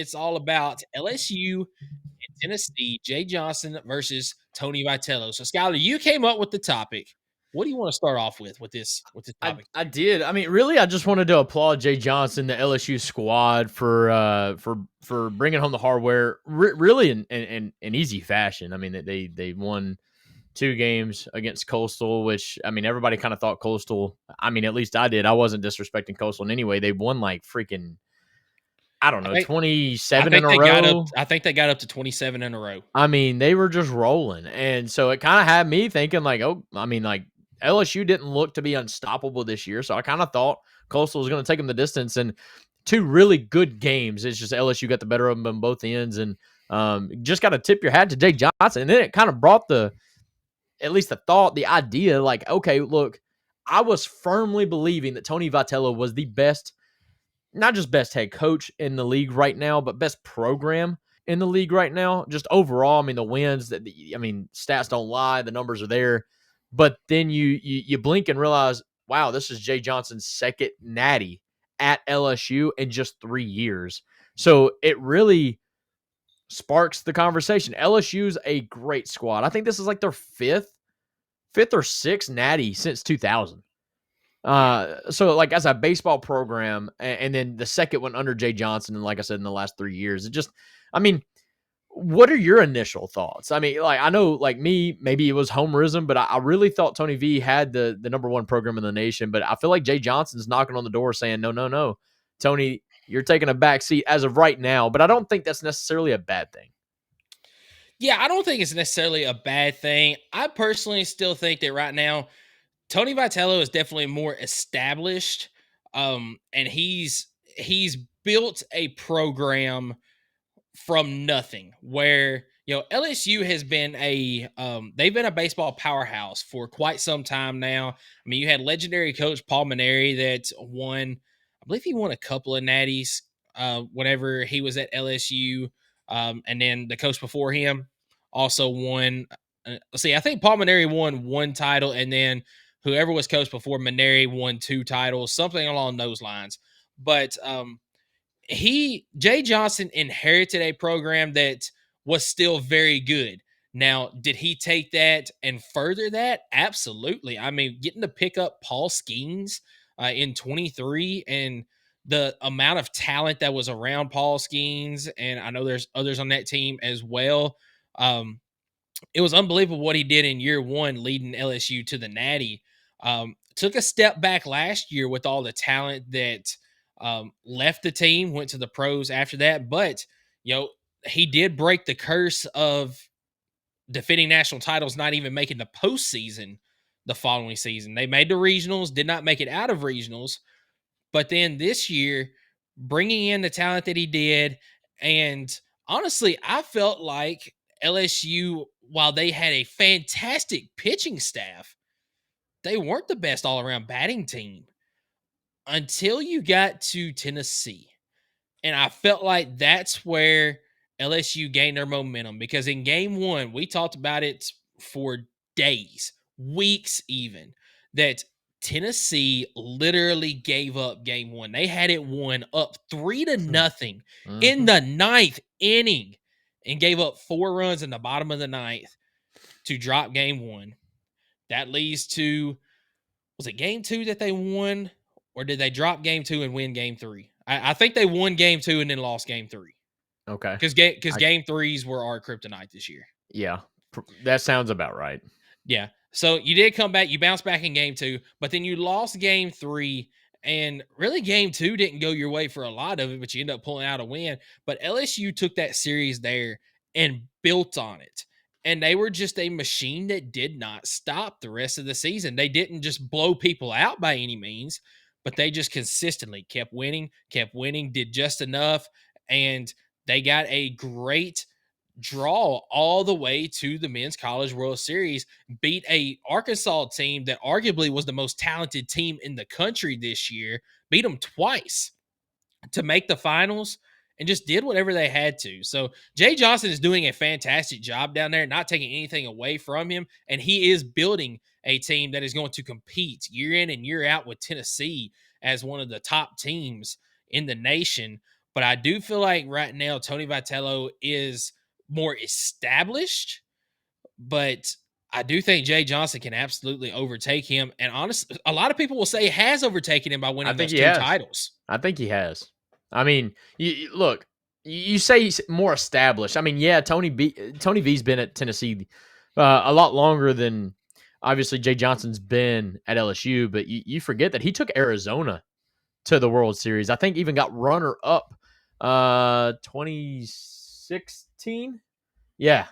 It's all about LSU and Tennessee, Jay Johnson versus Tony Vitello. So, Skylar, you came up with the topic. What do you want to start off with this I topic? I did. I mean, really, I just wanted to applaud Jay Johnson, the LSU squad, for bringing home the hardware. Really, in easy fashion. I mean, they won 2 games against Coastal, which I mean, everybody kind of thought Coastal. I mean, at least I did. I wasn't disrespecting Coastal in any way. They won like freaking, I don't I know, think I 27 in think a they got up. row. I think they got up to 27 in a row. I mean, they were just rolling. And so it kind of had me thinking, like, oh, I mean, like LSU didn't look to be unstoppable this year. So I kind of thought Coastal was going to take them the distance. And 2 really good games. It's just LSU got the better of them on both ends. And just got to tip your hat to Jake Johnson. And then it kind of brought at least the thought, the idea, like, okay, look, I was firmly believing that Tony Vitello was the best, not just best head coach in the league right now, but best program in the league right now. Just overall, I mean, the wins, I mean, stats don't lie, the numbers are there. But then you blink and realize, wow, this is Jay Johnson's second natty at LSU in just 3 years. So it really sparks the conversation. LSU's a great squad. I think this is like their fifth or sixth natty since 2000. So like as a baseball program, and then the second one under Jay Johnson, and like I said, in the last 3 years, I mean, what are your initial thoughts? I mean, like, I know, like me, maybe it was homerism, but I really thought Tony V had the number one program in the nation. But I feel like Jay Johnson's knocking on the door saying, no, no, no, Tony, you're taking a back seat as of right now. But I don't think that's necessarily a bad thing. Yeah, I don't think it's necessarily a bad thing. I personally still think that right now Tony Vitello is definitely more established, and he's built a program from nothing. Where LSU has been they've been a baseball powerhouse for quite some time now. I mean, you had legendary coach Paul Maneri that won. I believe he won a couple of natties whenever he was at LSU, and then the coach before him also won. Let's see, I think Paul Maneri won one title, and then whoever was coach before Maneri won 2 titles, something along those lines. But Jay Johnson inherited a program that was still very good. Now, did he take that and further that? Absolutely. I mean, getting to pick up Paul Skeens in 23 and the amount of talent that was around Paul Skeens, and I know there's others on that team as well. It was unbelievable what he did in year one, leading LSU to the Natty. Took a step back last year with all the talent that left the team, went to the pros after that. But he did break the curse of defending national titles, not even making the postseason the following season. They made the regionals, did not make it out of regionals. But then this year, bringing in the talent that he did, and honestly, I felt like LSU, while they had a fantastic pitching staff, they weren't the best all around batting team until you got to Tennessee. And I felt like that's where LSU gained their momentum because in game one, we talked about it for days, weeks even, that Tennessee literally gave up game one. They had it won up 3-0 in Mm-hmm. the ninth inning and gave up 4 runs in the bottom of the ninth to drop game one. That leads to, was it game two that they won? Or did they drop game two and win game three? I think they won game two and then lost game three. Okay. Because I, game threes were our kryptonite this year. yeah, that sounds about right. Yeah. So you did come back, you bounced back in game two, but then you lost game three. And really, game two didn't go your way for a lot of it, but you ended up pulling out a win. But LSU took that series there and built on it. And they were just a machine that did not stop the rest of the season. They didn't just blow people out by any means, but they just consistently kept winning, did just enough. And they got a great draw all the way to the Men's College World Series, beat a Arkansas team that arguably was the most talented team in the country this year, beat them twice to make the finals, and just did whatever they had to. So Jay Johnson is doing a fantastic job down there, not taking anything away from him, and he is building a team that is going to compete year in and year out with Tennessee as one of the top teams in the nation. But I do feel like right now Tony Vitello is more established, but I do think Jay Johnson can absolutely overtake him. And honestly, a lot of people will say has overtaken him by I winning think those he two has. titles. I think he has. I mean, look, you say he's more established. I mean, yeah, Tony V's been at Tennessee a lot longer than obviously Jay Johnson's been at LSU, but you forget that he took Arizona to the World Series. I think even got runner up 2016. Yeah.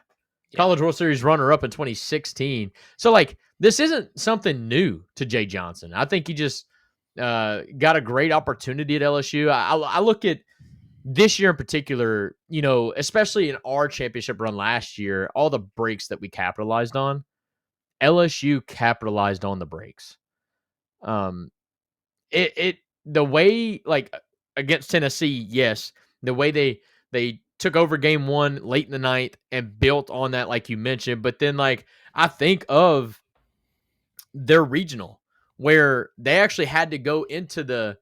Yeah. College World Series runner up in 2016. So like this isn't something new to Jay Johnson. I think he just got a great opportunity at LSU. I look at this year in particular, especially in our championship run last year, all the breaks that we capitalized on, LSU capitalized on the breaks. Um, the way like against Tennessee, yes, the way they took over game one late in the ninth and built on that, like you mentioned. But then like I think of their regional where they actually had to go into the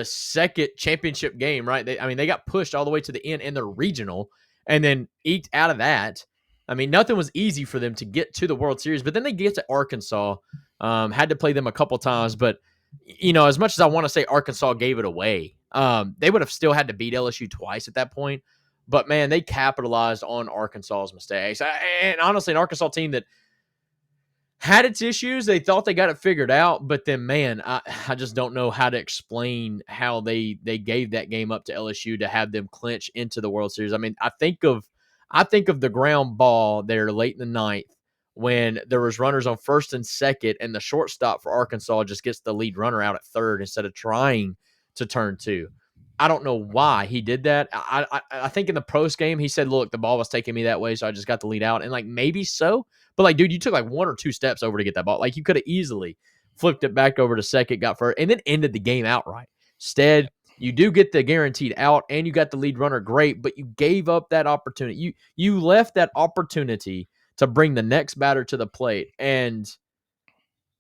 second championship game, right? They got pushed all the way to the end in their regional and then eked out of that. I mean, nothing was easy for them to get to the World Series, but then they get to Arkansas, had to play them a couple times. But, as much as I want to say Arkansas gave it away, they would have still had to beat LSU twice at that point. But, man, they capitalized on Arkansas's mistakes. And honestly, an Arkansas team that had its issues. They thought they got it figured out, but then, man, I just don't know how to explain how they gave that game up to LSU to have them clinch into the World Series. I mean, I think of the ground ball there late in the ninth when there was runners on first and second, and the shortstop for Arkansas just gets the lead runner out at third instead of trying to turn two. I don't know why he did that. I think in the post game he said, "Look, the ball was taking me that way, so I just got the lead out." And like maybe so, but like, dude, you took like one or two steps over to get that ball. Like you could have easily flipped it back over to second, got first, and then ended the game outright. Instead, you do get the guaranteed out, and you got the lead runner. Great, but you gave up that opportunity. You left that opportunity to bring the next batter to the plate, and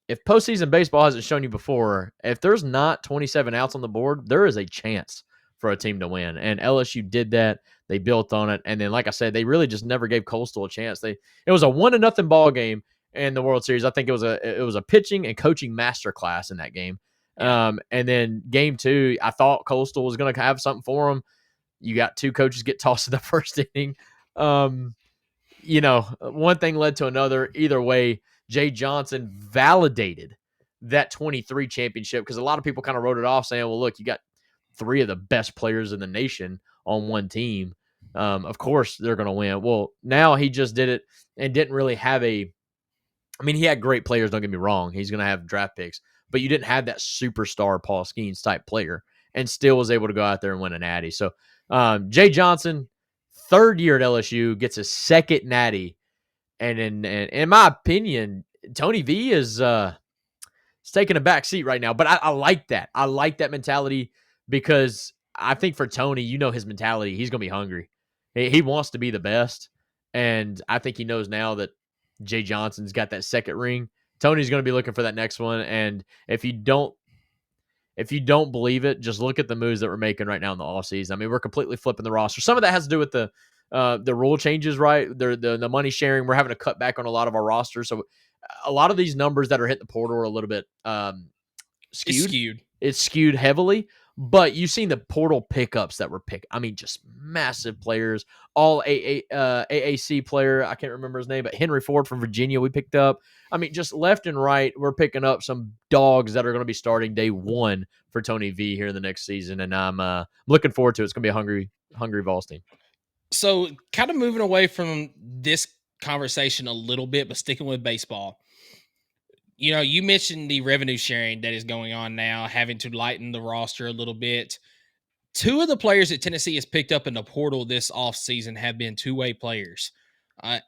if postseason baseball hasn't shown you before, if there's not 27 outs on the board, there is a chance for a team to win. And LSU did that. They built on it. And then, like I said, they really just never gave Coastal a chance. It was a 1-0 ball game in the World Series. I think it was a pitching and coaching masterclass in that game. Yeah. And then game two, I thought Coastal was going to have something for them. You got two coaches get tossed in the first inning. One thing led to another. Either way, Jay Johnson validated that 23 championship because a lot of people kind of wrote it off saying, well, look, you got three of the best players in the nation on one team. Of course, they're going to win. Well, now he just did it and didn't really have he had great players, don't get me wrong. He's going to have draft picks, but you didn't have that superstar Paul Skeens type player and still was able to go out there and win a natty. So Jay Johnson, third year at LSU, gets a second natty. And in my opinion, Tony V is taking a back seat right now. But I like that. I like that mentality because I think for Tony, his mentality. He's going to be hungry. He wants to be the best. And I think he knows now that Jay Johnson's got that second ring. Tony's going to be looking for that next one. And if you don't believe it, just look at the moves that we're making right now in the offseason. I mean, we're completely flipping the roster. Some of that has to do with the rule changes, right? The money sharing. We're having to cut back on a lot of our rosters. So a lot of these numbers that are hitting the portal are a little bit skewed. It's skewed heavily. But you've seen the portal pickups that were picked. I mean, just massive players. All AAC player. I can't remember his name, but Henry Ford from Virginia we picked up. I mean, just left and right, we're picking up some dogs that are going to be starting day one for Tony V here in the next season, and I'm looking forward to it. It's going to be a hungry Vols team. So, kind of moving away from this conversation a little bit, but sticking with baseball. You mentioned the revenue sharing that is going on now, having to lighten the roster a little bit. Two of the players that Tennessee has picked up in the portal this offseason have been two-way players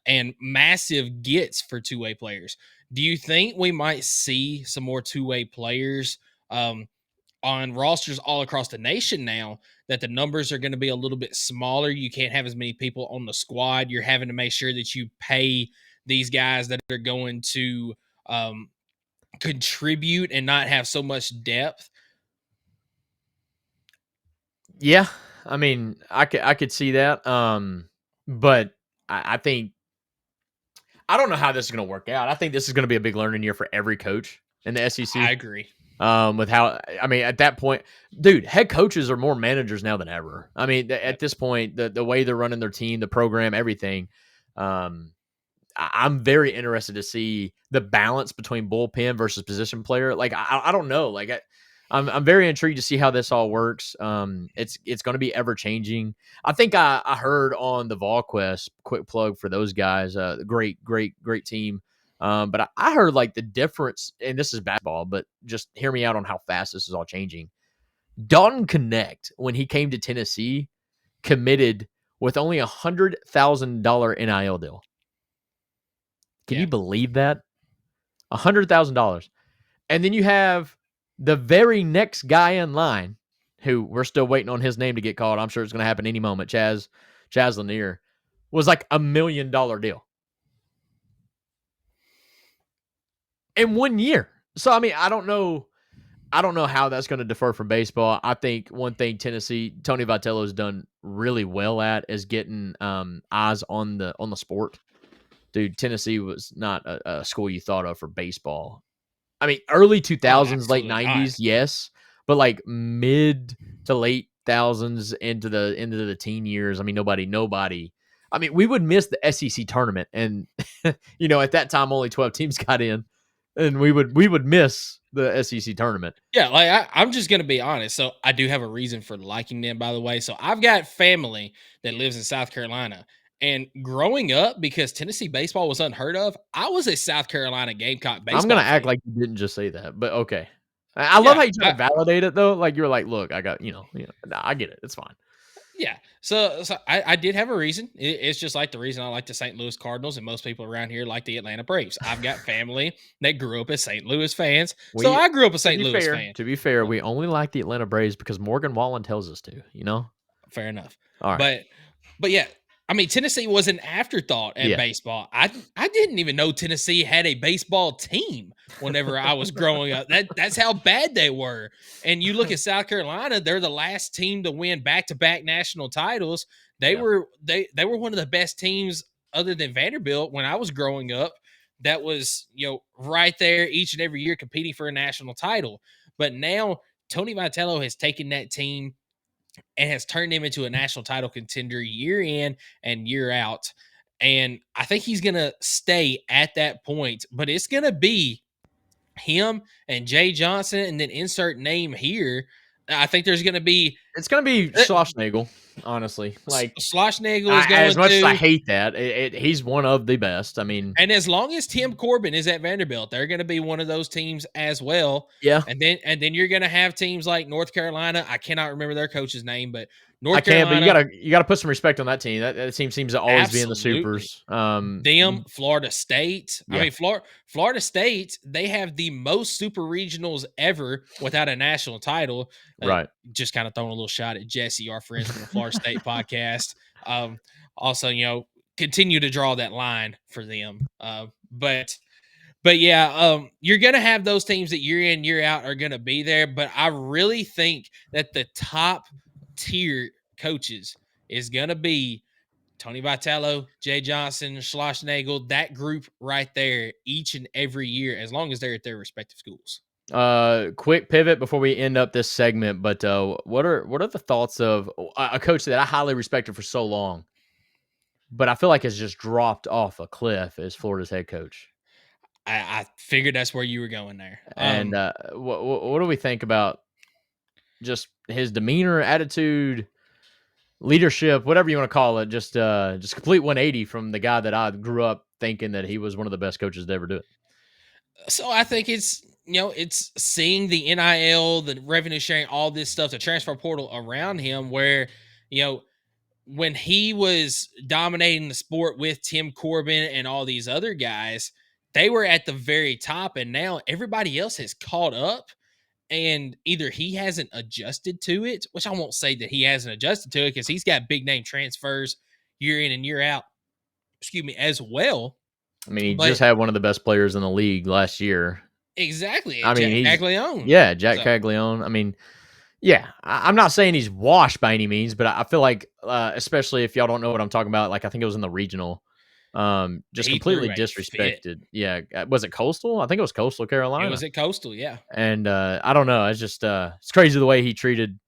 and massive gets for two-way players. Do you think we might see some more two-way players on rosters all across the nation now that the numbers are going to be a little bit smaller? You can't have as many people on the squad. You're having to make sure that you pay these guys that are going to contribute and not have so much depth. Yeah, I mean, I could see that. But I think I don't know how this is going to work out. I think this is going to be a big learning year for every coach in the I SEC. agree. With how I mean, at that point, dude, head coaches are more managers now than ever. I mean, at this point, the way they're running their team, the program, everything. Um, I'm very interested to see the balance between bullpen versus position player. Like I don't know. Like I'm very intrigued to see how this all works. It's going to be ever changing. I think I heard on the VolQuest, quick plug for those guys. Great team. But I heard like the difference, and this is basketball, but just hear me out on how fast this is all changing. Dalton Connect, when he came to Tennessee, committed with only $100,000 NIL deal. Can you believe that? $100,000. And then you have the very next guy in line, who we're still waiting on his name to get called. I'm sure it's going to happen any moment. Chaz Lanier was like $1 million deal in 1 year. So I mean, I don't know how that's going to differ from baseball. I think one thing Tony Vitello has done really well at is getting eyes on the sport. Dude, Tennessee was not a school you thought of for baseball. I mean, early 2000s, late 90s, yes, but like mid to late thousands into the teen years. I mean, nobody. I mean, we would miss the SEC tournament, and at that time only 12 teams got in, and we would miss the SEC tournament. Yeah, like I'm just gonna be honest. So I do have a reason for liking them, by the way. So I've got family that lives in South Carolina. And growing up, because Tennessee baseball was unheard of, I was a South Carolina Gamecock baseball I'm gonna fan. act like you didn't just say that, but okay. I love how you try to validate it though. Like you're like, look, I got nah, I get it. It's fine. Yeah. So I did have a reason. It's just like the reason I like the St. Louis Cardinals, and most people around here like the Atlanta Braves. I've got family that grew up as St. Louis fans. So I grew up a St. Louis fan. To be fair, we only like the Atlanta Braves because Morgan Wallen tells us to, Fair enough. All right. But yeah, I mean, Tennessee was an afterthought at baseball. I didn't even know Tennessee had a baseball team whenever I was growing up. That's how bad they were. And you look at South Carolina, they're the last team to win back-to-back national titles. They were one of the best teams other than Vanderbilt when I was growing up. That was, right there each and every year competing for a national title. But now Tony Vitello has taken that team and has turned him into a national title contender year in and year out. And I think he's going to stay at that point, but it's going to be him and Jay Johnson, and then insert name here. I think there's going to be. It's going to be Schlossnagle, honestly. Like Schlossnagle is going as much as I hate that, he's one of the best. I mean, and as long as Tim Corbin is at Vanderbilt, they're going to be one of those teams as well. Yeah, and then you're going to have teams like North Carolina. I cannot remember their coach's name, but North Carolina. But you gotta put some respect on that team. That team seems to always be in the supers. Florida State. Yeah. I mean, Florida State, they have the most super regionals ever without a national title. Right. Just kind of throwing a little shot at Jesse, our friends from the Florida State podcast. Also, continue to draw that line for them. But yeah, you're going to have those teams that year in, year out are going to be there. But I really think that the top tier coaches is going to be Tony Vitello, Jay Johnson, Schlossnagle, that group right there each and every year, as long as they're at their respective schools. Quick pivot before we end up this segment, but what are the thoughts of a coach that I highly respected for so long, but I feel like has just dropped off a cliff as Florida's head coach? I figured that's where you were going there. And what do we think about just his demeanor, attitude, leadership, whatever you want to call it? Just complete 180 from the guy that I grew up thinking that he was one of the best coaches to ever do it. So I think it's seeing the NIL, the revenue sharing, all this stuff, the transfer portal around him, where when he was dominating the sport with Tim Corbin and all these other guys, they were at the very top, and now everybody else has caught up, and either he hasn't adjusted to it, which I won't say that he hasn't adjusted to it because he's got big name transfers year in and year out, as well. I mean, he just had one of the best players in the league last year. Exactly. I mean, Caglione. Yeah, Jack Caglione. I mean, Yeah, I'm not saying he's washed by any means, but I feel like, especially if y'all don't know what I'm talking about, like I think it was in the regional, just He completely threw a fit. disrespected. Yeah, was it Coastal? I think it was Coastal It was Carolina. at Coastal, yeah. And I don't know. It's just it's crazy the way he treated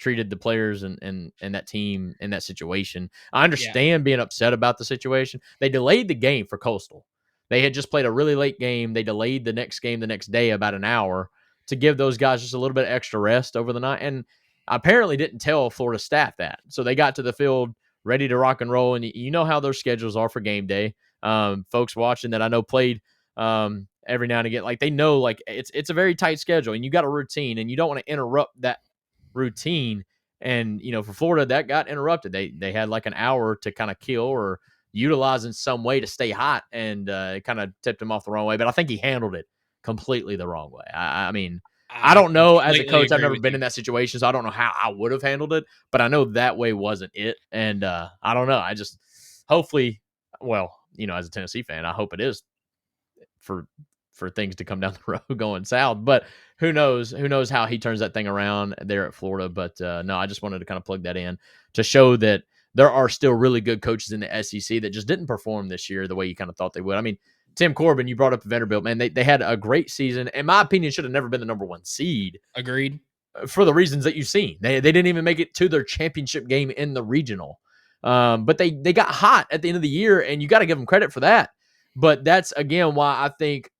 the players and that team in that situation. I Yeah. understand being upset about the situation. They delayed the game for Coastal. They had just played a really late game. They delayed the next game the next day about an hour to give those guys just a little bit extra rest over the night. And apparently didn't tell Florida staff that. So they got to the field ready to rock and roll. And you know how their schedules are for game day. Folks watching that I know played every now and again, like they know like it's a very tight schedule and you got a routine and you don't want to interrupt that routine. And for Florida, that got interrupted. They had like an hour to kind of kill or utilize in some way to stay hot, and it kind of tipped him off the wrong way. But I think he handled it completely the wrong way. I mean, I I don't know as a completely coach. I've agree never with been you. in that situation, so I don't know how I would have handled it. But I know that way wasn't it, and I don't know. I just hopefully, well, as a Tennessee fan, I hope it is for things to come down the road going south. But who knows? Who knows how he turns that thing around there at Florida? But no, I just wanted to kind of plug that in to show that there are still really good coaches in the SEC that just didn't perform this year the way you kind of thought they would. I mean, Tim Corbin, you brought up Vanderbilt, man. They had a great season. In my opinion, should have never been the number one seed Agreed. for the reasons that you've seen. They didn't even make it to their championship game in the regional. But they got hot at the end of the year, and you got to give them credit for that. But that's again why I think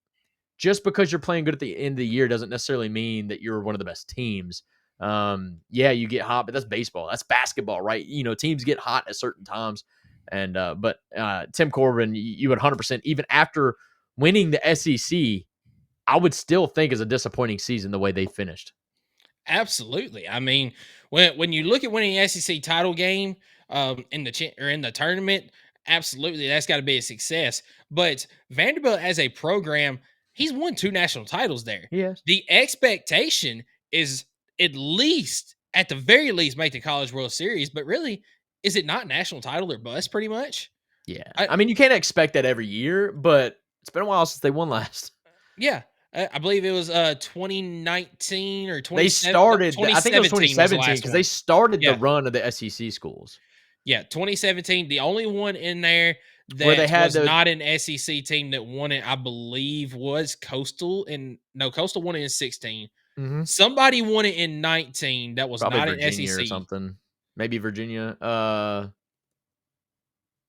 just because you're playing good at the end of the year doesn't necessarily mean that you're one of the best teams. Yeah, you get hot, but that's baseball. That's basketball, right? Teams get hot at certain times. And but Tim Corbin, you would 100% even after winning the SEC, I would still think is a disappointing season the way they finished. Absolutely. I mean, when you look at winning an SEC title game in the or in the tournament, absolutely that's got to be a success. But Vanderbilt as a program, he's won two national titles there. Yes. The expectation is at least, at the very least, make the College World Series. But really, is it not national title or bust? Pretty much. Yeah. I I mean, you can't expect that every year, but it's been a while since they won last. Yeah. I believe it was 2019 or They 27 no, started, I think it was 2017 was the 2017 last because they one. started the Yeah. run of the SEC schools Yeah, 2017, the only one in there where they that had was the not an SEC team that won it, I believe, was Coastal. And no, Coastal won it in 16. mhm. Somebody won it in 19 that was Probably not an Virginia or SEC. something. Maybe Virginia,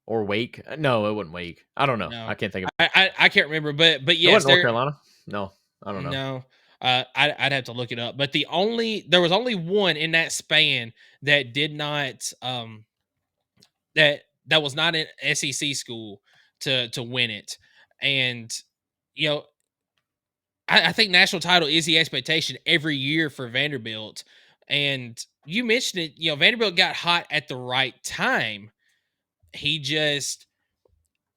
or Wake. No, it wasn't Wake. I don't know. No, I can't think of I can't remember, but it. yes, Wasn't North there. Carolina? No, I don't know. No, I'd have to look it up. But there was only one in that span that did not that was not an SEC school to win it, and you know I think national title is the expectation every year for Vanderbilt. And you mentioned it, Vanderbilt got hot at the right time. He just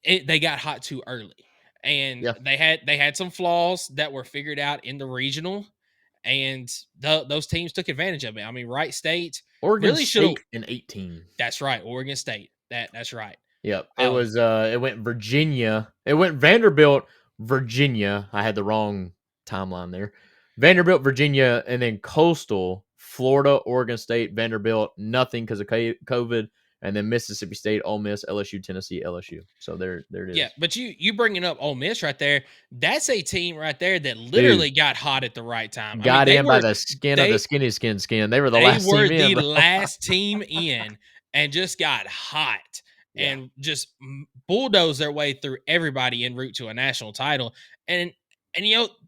they got hot too early. And Yeah. they had some flaws that were figured out in the regional, and those teams took advantage of it. I mean, Wright State Oregon really should have. State in 18. That's right, Oregon State. That's right. Yep. It Um, was it went Virginia. It went Vanderbilt, Virginia. I had the wrong timeline there. Vanderbilt, Virginia, and then Coastal, Florida, Oregon State, Vanderbilt, nothing because of COVID, and then Mississippi State, Ole Miss, LSU, Tennessee, LSU. So there it yeah, is. but you bringing up Ole Miss right there, that's a team right there that Dude, literally got hot at the right time. I mean, got in by the skin of the they skin. They were the they last were team the in, bro. last team in and just got hot Yeah. and just bulldozed their way through everybody en route to a national title. And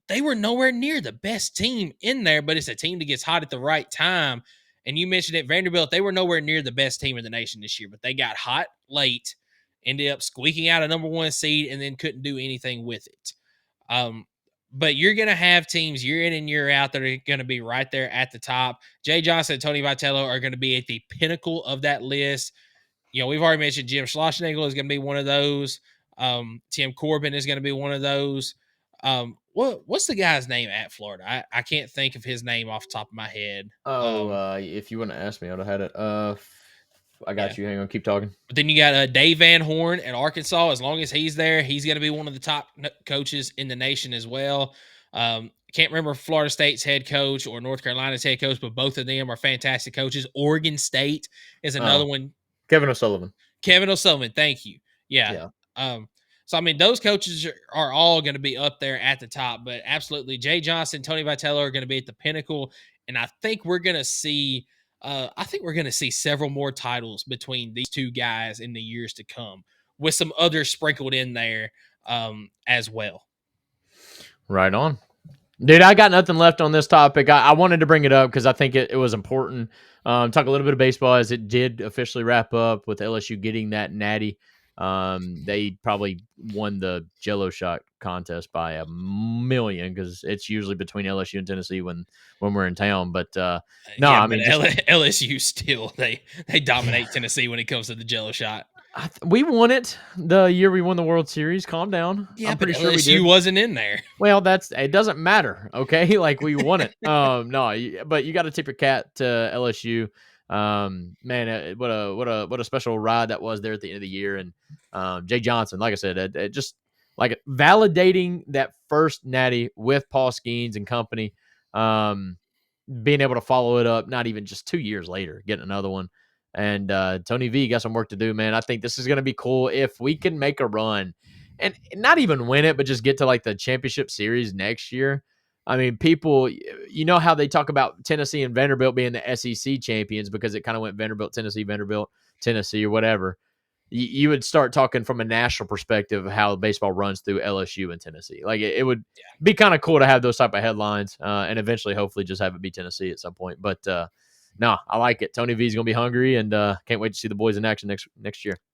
they were nowhere near the best team in there, but it's a team that gets hot at the right time. And you mentioned it, Vanderbilt, they were nowhere near the best team in the nation this year, but they got hot late, ended up squeaking out a number one seed, and then couldn't do anything with it. Um, but you're going to have teams year in and year out that are going to be right there at the top. Jay Johnson and Tony Vitello are going to be at the pinnacle of that list. We've already mentioned Jim Schlossnagle is going to be one of those. Tim Corbin is going to be one of those. What's the guy's name at Florida? I can't think of his name off the top of my head. Oh, if you wouldn't have asked me, I would have had it. I Yeah. got you. Hang on, keep talking. But then you got Dave Van Horn at Arkansas. As long as he's there, he's going to be one of the top coaches in the nation as well. can't remember Florida State's head coach or North Carolina's head coach, but both of them are fantastic coaches. Oregon State is another Oh, one. Kevin O'Sullivan. Kevin O'Sullivan, thank you. Yeah. Yeah. So I mean, those coaches are all going to be up there at the top, but absolutely, Jay Johnson, Tony Vitello are going to be at the pinnacle, and I think we're going to see. I think we're going to see several more titles between these two guys in the years to come, with some others sprinkled in there as well. Right on. Dude, I got nothing left on this topic. I wanted to bring it up because I think it was important. Talk a little bit of baseball as it did officially wrap up with LSU getting that natty. They probably won the Jello shot contest by a million because it's usually between LSU and Tennessee when we're in town. But no, Yeah, I but mean, just LSU still they dominate Tennessee when it comes to the Jello shot. we won it the year we won the World Series. Calm down. Yeah, I'm but pretty sure we LSU did. wasn't in there. Well, it doesn't matter, okay? Like we won it. No, but you got to tip your cap to LSU. Man, what a special ride that was there at the end of the year. And Jay Johnson, like I said, it just like validating that first natty with Paul Skeens and company. Being able to follow it up, not even just 2 years later, getting another one. And Tony V got some work to do, man. I think this is going to be cool if we can make a run and not even win it, but just get to like the championship series next year. I mean, people, you know how they talk about Tennessee and Vanderbilt being the SEC champions because it kind of went Vanderbilt, Tennessee, or whatever. You would start talking from a national perspective of how baseball runs through LSU and Tennessee. Like it would be kind of cool to have those type of headlines and eventually, hopefully, just have it be Tennessee at some point. But no, I like it. Tony V's going to be hungry and can't wait to see the boys in action next year.